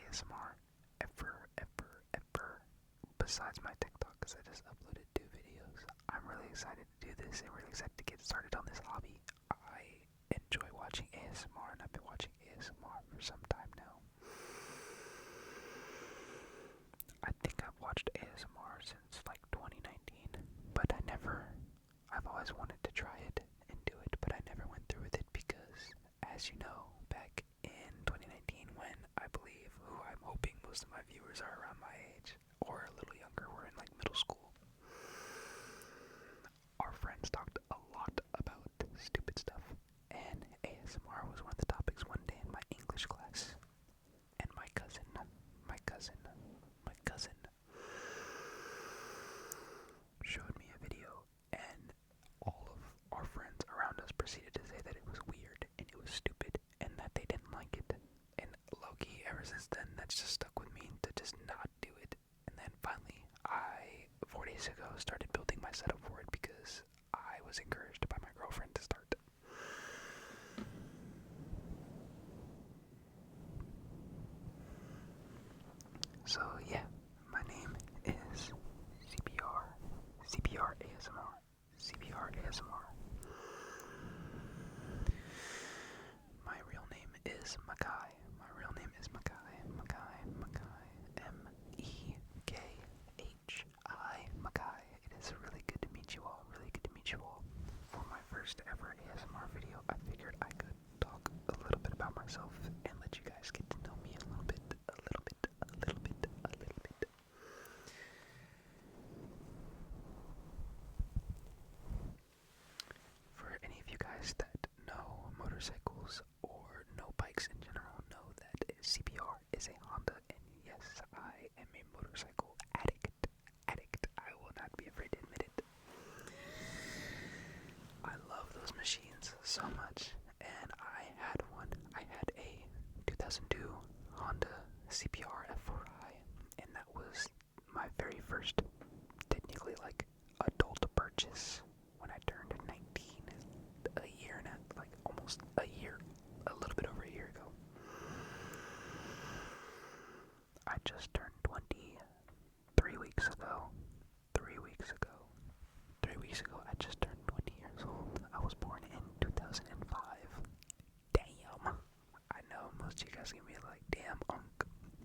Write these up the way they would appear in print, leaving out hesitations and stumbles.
ASMR ever, besides my TikTok, because I just uploaded 2 videos. I'm really excited to do this and really excited to get started on this hobby. I enjoy watching ASMR, and I've been watching ASMR for some time now. I think I've watched ASMR since like 2019, but I've always wanted to try it and do it, but I never went through with it because, as you know, back in 2019, when I believe who I'm hoping most of my viewers are around my age or a little younger, we're in like middle school. Our friends talked a lot about stupid stuff, and ASMR was one of the topics one day in my English class. And my cousin showed me a video, and all of our friends around us proceeded to say that it was weird and it was stupid and that they didn't like it. And low-key, ever since then, that's just stuck with me to just not do it. And then finally, 4 days ago, started building my setup for it because I was encouraged by my girlfriend to start. So yeah, my name is CBR-ASMR. My real name is Makai. M-E-K-H-I, Makai. It is really good to meet you all, For my first ever ASMR video, I figured I could talk a little bit about myself and let you guys get to know me a little bit. For any of you guys that know motorcycles or know bikes in general, know that CBR is a Honda, and yes, I am a motorcycle addict. I will not be afraid to admit it. I love those machines so much, and I had a 2002 Honda CBR F4i, and that was my very first, technically, like, adult purchase when I turned 19, almost a year, a little bit over a year ago. I just turned 20 3 weeks ago. 3 weeks ago, I just turned 20 years old. I was born in 2005. Damn. I know most of you guys are gonna be like, damn,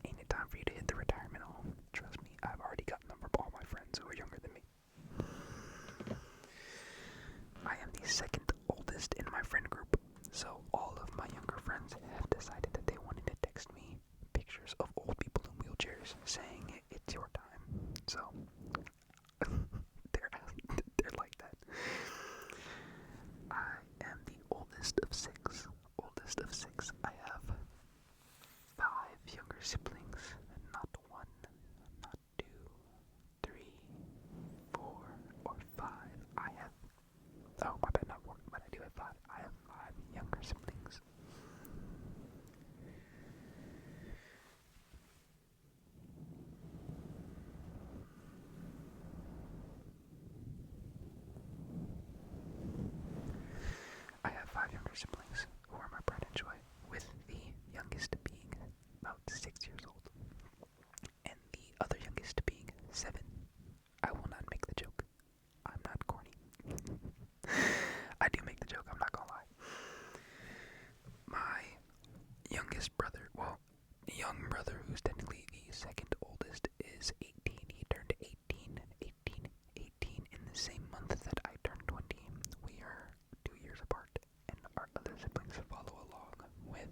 ain't it time for you to hit the retirement home? Trust me, I've already got a number of all my friends who are younger than me. I am the second oldest in my friend group, so all of my younger friends have decided that they wanted to text me pictures of old people in wheelchairs saying it's your time. So they're like that. I am the oldest of six. I have 5 younger siblings, not 1, not 2, 3, 4, or 5. Oh, my bad, not 4, but I do have 5. I have 5 younger siblings. I have 5 younger siblings who are my pride and joy, with the youngest being about 6 years old, and the other youngest being 7. I will not make the joke. I'm not corny. I do make the joke, I'm not gonna lie. My youngest brother, the young brother, who's technically the second oldest, is 18. He turned 18 in the same month that I turned 20. We are 2 years apart, and our other siblings follow along with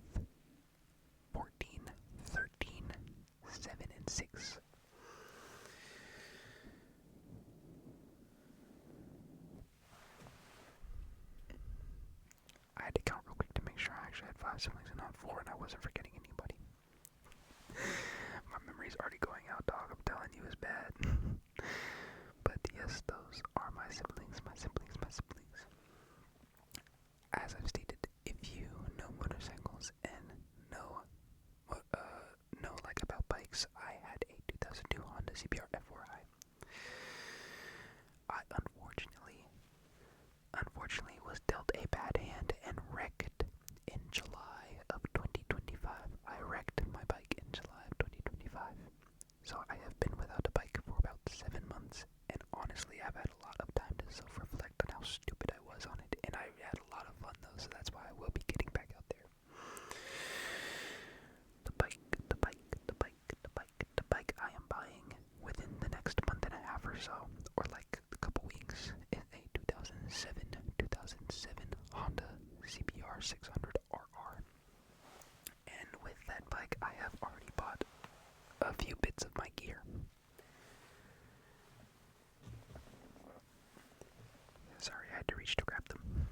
14, 13, 7, and 6. I had to count real quick to make sure I actually had 5 siblings and not 4, and I wasn't forgetting anybody. My memory's already going out, dog. I'm telling you, it's bad. But yes, those are my siblings. As I've stated, if you know motorcycles and know about bikes, I had a 2002 Honda CBR F4i. I unfortunately was dealt a bad hand and wrecked in July of 2025. I wrecked my bike in July of CBR-600RR. And with that bike, I have already bought a few bits of my gear. Sorry, I had to reach to grab them.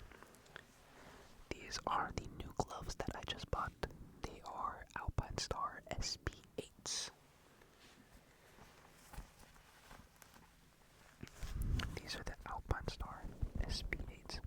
These are the new gloves that I just bought. They are Alpine Star SP8s. These are the Alpine Star SP8s.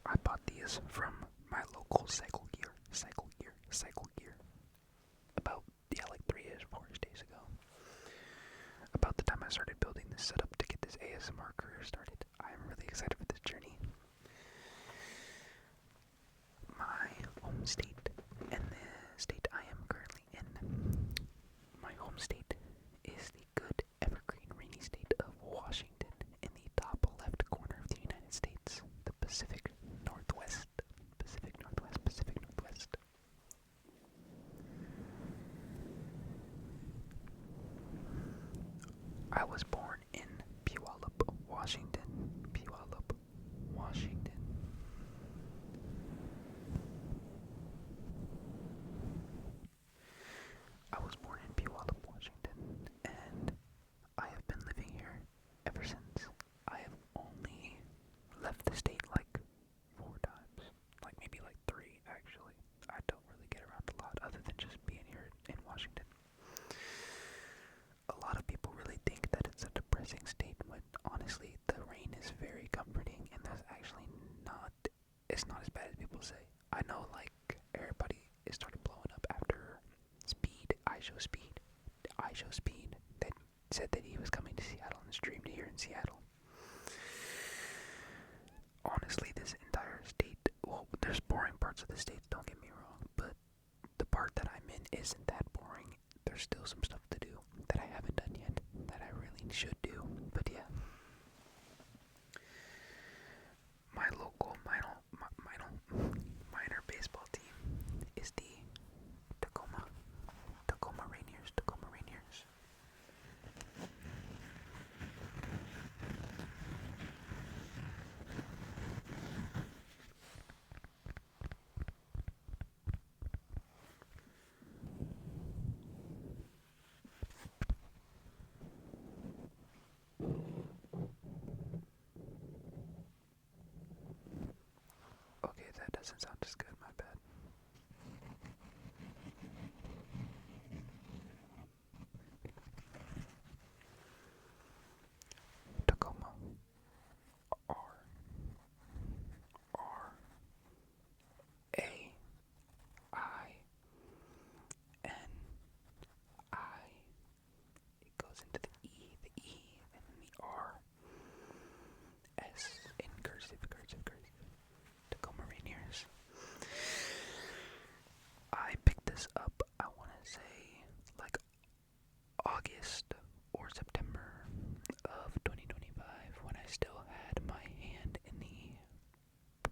I bought these from my local cycle gear, about, like 3 days, 4 days ago. About the time I started building this setup to get this ASMR career started. I'm really excited for this journey. My home state and the state I am currently in. My home state is the good, evergreen, rainy state of Washington in the top left corner of the United States, the Pacific Northwest. I was born in Puyallup, Washington. I was born in Puyallup, Washington, and I have been living here ever since. I have only left the state like 4 times, maybe 3 actually. I don't really get around a lot other than just being here in Washington. A lot of people really think that it's a depressing state, when honestly the rain is very comforting, and there's actually it's not as bad as people say. I know everybody started blowing up after I Show Speed that said that he was coming to Seattle and streamed here in Seattle. Honestly, this entire state, well, there's boring parts of the state, don't get me wrong, but the part that I'm in isn't that boring. There's still some stuff to do that I haven't done yet that I really should do, but yeah. My local minor baseball team is the Tacoma Rainiers. Okay, that doesn't sound as good, my bad. Tacoma. R-A-I-N-I. It goes into the E, and then the R. S in cursive. Tacoma Rainiers. I picked this up, I want to say, August or September of 2025, when I still had my hand in the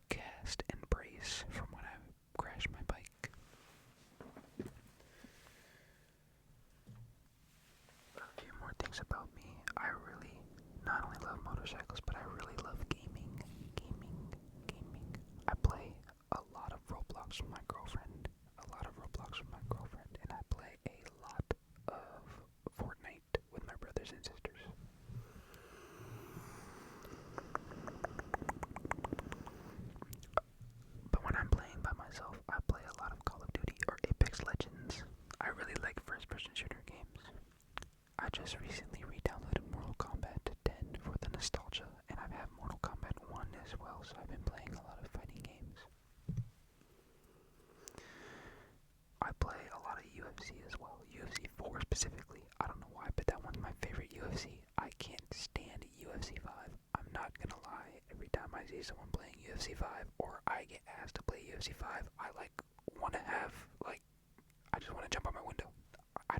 cast and brace from when I crashed my bike. A few more things about me. I really not only love motorcycles, but I really love gaming. I play a lot of Roblox with my girlfriend, and I play a lot of Fortnite with my brothers and sisters. But when I'm playing by myself, I play a lot of Call of Duty or Apex Legends. I really like first-person shooter games. I just recently re-downloaded Mortal Kombat 10 for the nostalgia, and I've had Mortal Kombat 1 as well, so I've been playing a lot of fighting games. I play a lot of UFC as well, UFC 4 specifically. I don't know why, but that one's my favorite UFC. I can't stand UFC 5. I'm not gonna lie, every time I see someone playing UFC 5, or I get asked to play UFC 5, I want to have, I just want to jump out my window. I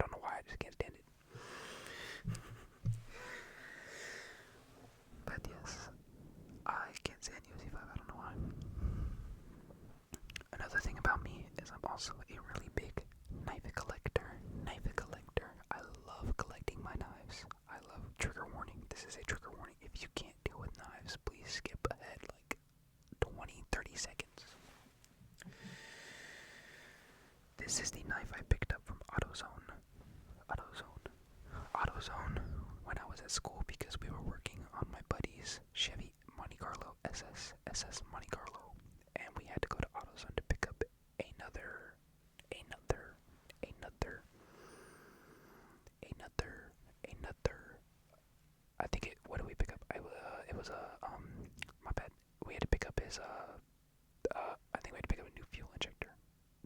also a really big knife collector. I love collecting my knives. I love trigger warning. This is a trigger warning. If you can't deal with knives, please skip ahead like 20-30 seconds. This is the knife I picked up from AutoZone. When I was at school because we were working on my buddy's Chevy Monte Carlo SS Monte Carlo, and we had to go to AutoZone to pick up another. I think what did we pick up? It was my bad. We had to pick up his I think we had to pick up a new fuel injector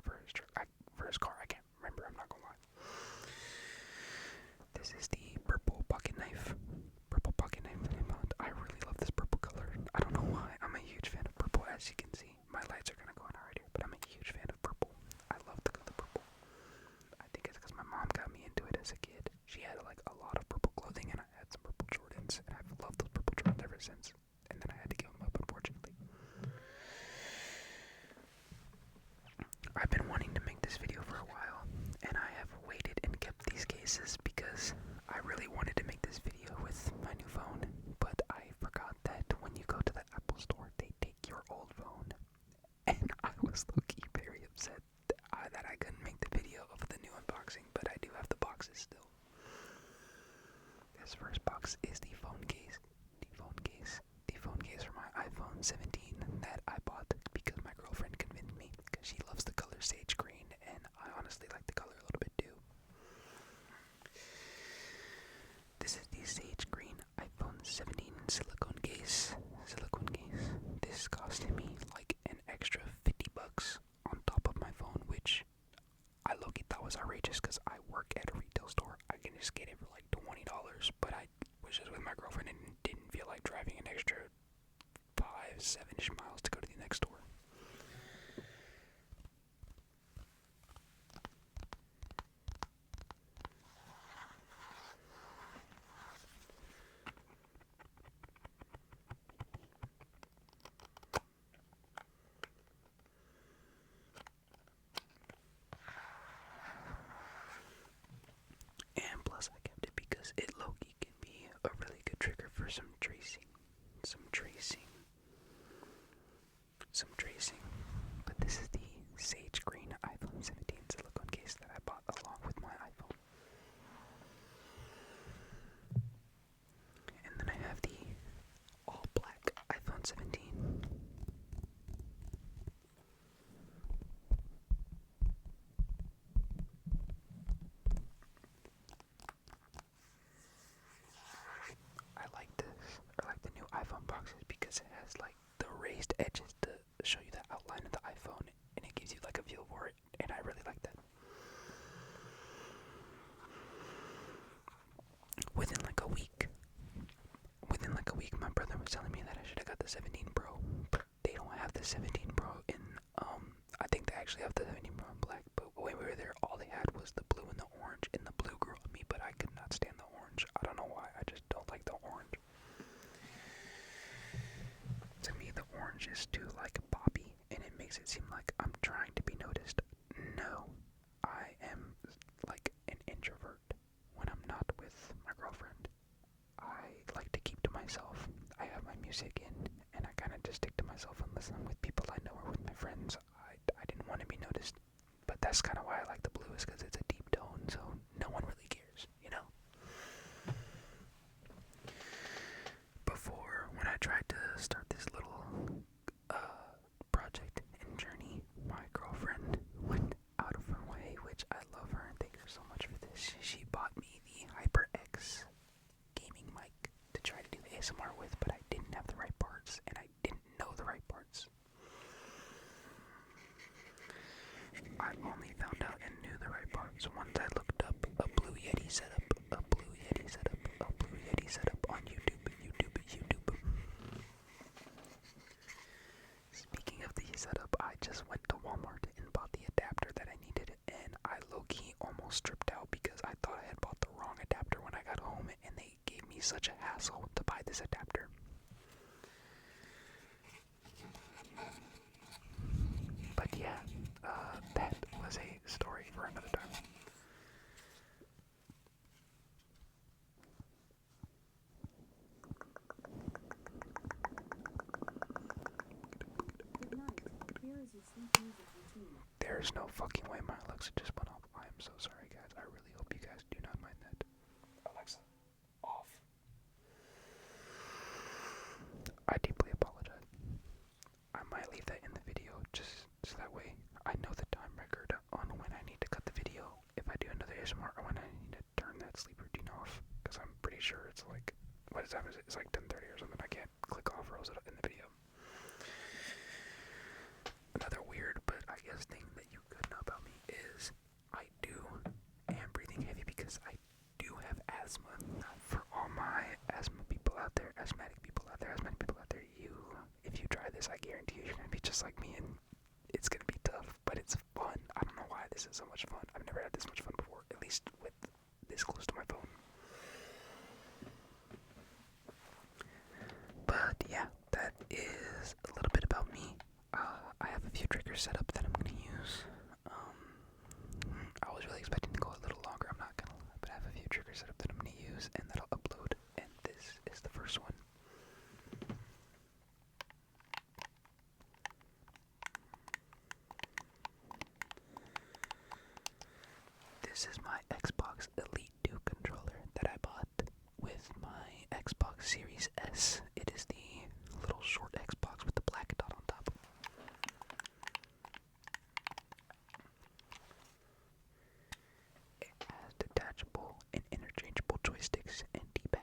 for his car. I can't remember. I'm not gonna lie. This is the purple pocket knife that I found. I really love this purple color. I don't know why. I'm a huge fan of purple, as you can see. My lights are gonna go on right here, but I'm a huge fan of purple. I love the color purple. I think it's because my mom got me into it as a kid. She had like a lot of purple clothing, and I had some purple Jordans, and I've loved those purple Jordans ever since. And then I had to give them up, unfortunately. I've been wanting to make this video for a while, and I have waited and kept these cases because I really wanted to make this video with my new phone, but I forgot that when you go to the Apple store, they take your old phone, and I was low-key very upset that I couldn't make the video of the new unboxing, but I do have the boxes still. This first box is the phone case. The phone case for my iPhone 17 that I bought because my girlfriend convinced me, because she loves the color sage green, and I honestly like the color a little bit too. This is the sage green iPhone 17 silicone case. This costed me like an extra $50 on top of my phone, which I low-key thought was outrageous because I work at a retail store. I can just get it for like $20, but I was just with my girlfriend and didn't feel like driving an extra 5-7-ish miles to go to the next store. And plus I kept it because it low-key can be a really good trigger for some tracing. But this is the sage green iPhone 17 silicone case that I bought along with my iPhone. And then I have the all black iPhone 17. I like the new iPhone boxes because it has like the raised edges to show you the outline of the iPhone, and it gives you like a feel for it, and I really like that. Within like a week, my brother was telling me that I should have got the 17 Pro, but they don't have the 17 Pro in, I think they actually have the 17 Pro in black, but when we were there, all they had was the blue and the orange, and the blue grew on me, but I could not stand the orange. I don't know why, I just don't like the orange. To me, the orange is too, like, poppy, and it makes it seem like I'm trying to be noticed. No, I am, like, an introvert when I'm not with my girlfriend. I like to keep to myself. I have my music in, and I kind of just stick to myself unless I'm with people I know or with my friends. I didn't want to be noticed, but that's kind of why I like the blue, is because it's a deep tone, so no one really cares, you know? Before, when I tried to start this little project and journey, my girlfriend went out of her way, which I love her and thank her so much for this. She bought me the HyperX gaming mic to try to do ASMR with, but I didn't have the right parts, and I didn't know the right parts. I only found out and knew the right parts once I looked up a Blue Yeti setup on YouTube. Speaking of the setup, I just went to Walmart and bought the adapter that I needed, and I low-key almost stripped out because I thought I had bought the wrong adapter when I got home, and they gave me such a hassle to buy this adapter. But yeah, that There's no fucking way my Alexa just went off. I am so sorry, guys. I really hope you guys do not mind that. Alexa, off. I deeply apologize. I might leave that in the video just so that way I know the time record on when I need to cut the video if I do another ASMR or when I need to turn that sleep routine off. Because I'm pretty sure it's like, what time is it? It's like 10:30 or something. I can't click off or else in the video. Another weird, but I guess thing that you could know about me is I am breathing heavy because I do have asthma. For all my asthmatic people out there, if you try this, I guarantee you're gonna be just like me, and it's gonna be tough, but it's fun. I don't know why this is so much fun. I've never had this much fun before, at least with this close to my phone. But yeah, that is a little bit about me. I have a few triggers set up that I'm gonna use. I was really expecting to go a little longer, I'm not gonna lie, but I have a few triggers set up that I'm gonna use and that I'll upload, and this is the first one. This is my Xbox Elite 2 controller that I bought with my Xbox Series S. It is the little short Xbox with the black dot on top. It has detachable and interchangeable joysticks and D-pad.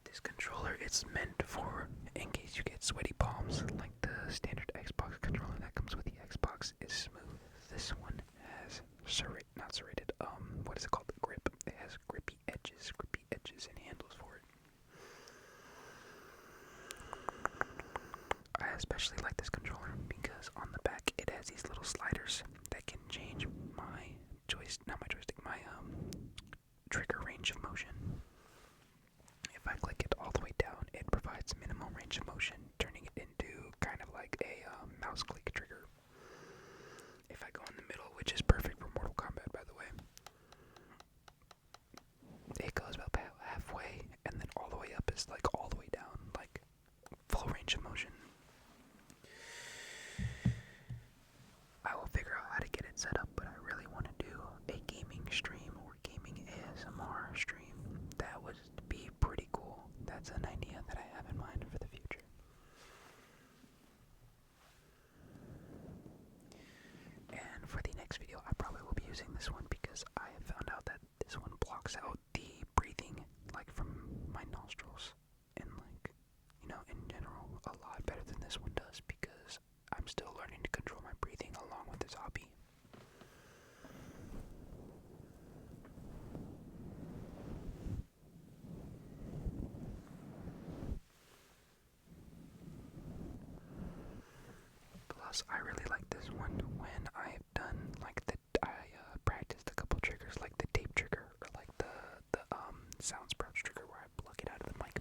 This controller, it's meant for in case you get sweaty palms, like the standard Xbox controller that comes with the Xbox is smooth. This one has not serrated, what is it called? The grip. It has grippy edges and handles for it. I especially like this controller because on the back it has these little sliders that can change my trigger range of motion. If I click it all the way down, it provides minimum range of motion, turning it into kind of like a mouse click trigger. If I go in the middle, which is perfect for Mortal Kombat, by the way, it goes about halfway, and then all the way up is like all the way down, like full range of motion. I will figure out how to get it set up, but I really want to do a gaming stream or gaming ASMR stream. That would be pretty cool. That's an idea that I have in mind for the future. And for the next video, I probably will be using this one because I have found out that this one blocks out the breathing, like from my nostrils, and like, in general, a lot better than this one does because I'm still learning to control my breathing along with this hobby. Plus, I really like this one when I've done like I practiced a couple triggers like the tape trigger or like the sound sprouts trigger where I pluck it out of the mic.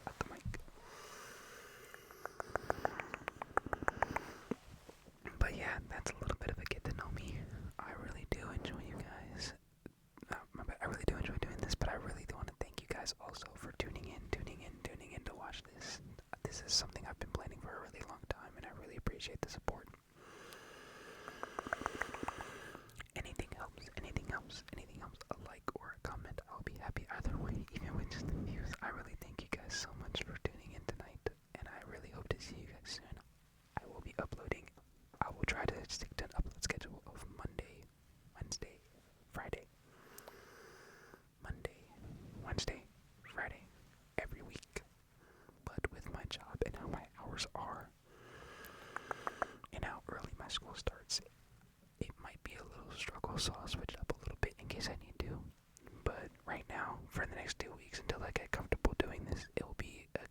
At the mic. But yeah, that's a little bit of a get to know me. I really do enjoy you guys. I really do enjoy doing this, but I really do want to thank you guys also for tuning in to watch this. This is something I've been planning for a really long time, and I really appreciate the support. Anything helps, a like or a comment, I'll be happy either way, even with just the views. I really thank you guys so much for tuning in tonight, and I really hope to see you guys soon. I will be uploading. I will try to stick to an upload schedule of Monday, Wednesday, Friday. Monday, Wednesday, Friday, every week. But with my job and how my hours are, and how early my school starts, it might be a little struggle, so I'll switch it up a little bit in case I need to. But right now, for the next 2 weeks until I get comfortable doing this, it will be a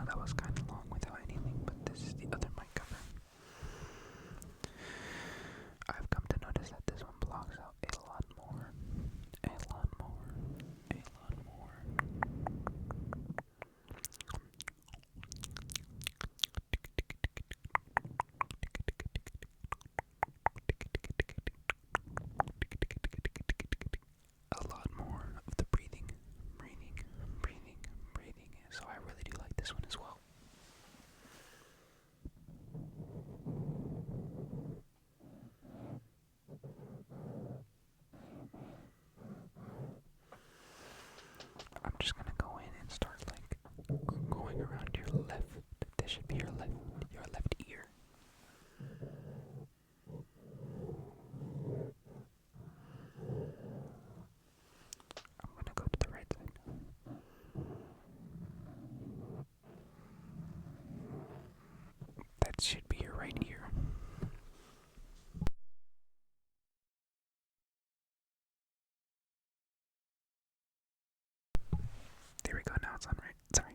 that was kind of long without anything, but this is the other mic cover. I've come to notice that this one blocks out a lot more. A lot more. A lot more. A lot more of the breathing. So I really do like this one as well. I'm just gonna go in and start like going around your left. This should be your left ear. I'm gonna go to the right side. That should be your right ear. There we go, now it's on right. Sorry.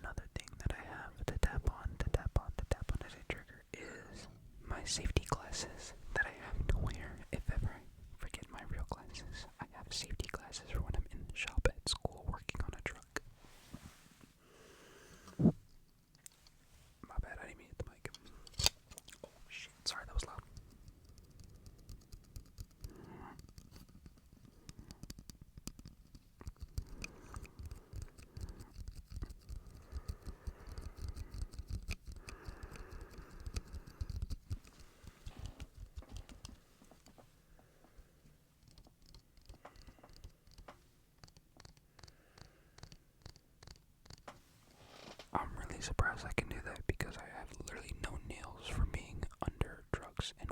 Another thing that I have to tap on as a trigger is my safety glasses that I have to wear if ever I forget my real glasses. I have safety glasses for when I'm in the shop at school working on a truck. My bad, I didn't mean to hit the mic. Oh shit, sorry, that was loud. I'm really surprised I can do that because I have literally no nails from being under trucks and